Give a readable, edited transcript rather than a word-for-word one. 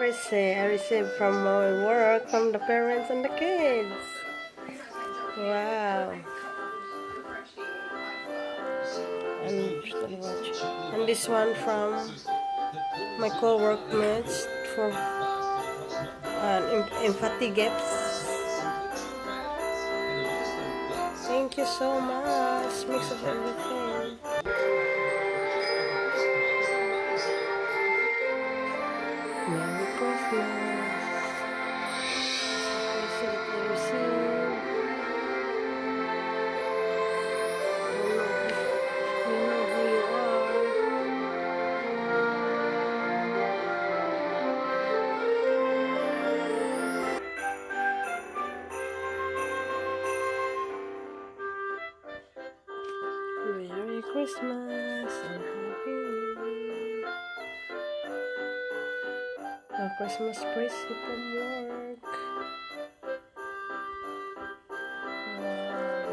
receive. I received from my work, from the parents and the kids. Wow. And this one from my co-workmates for empathy gifts. Thank you so much. Mix of everything. Merry Christmas. Merry Christmas and Happy New Year. A Christmas present from work. Wow.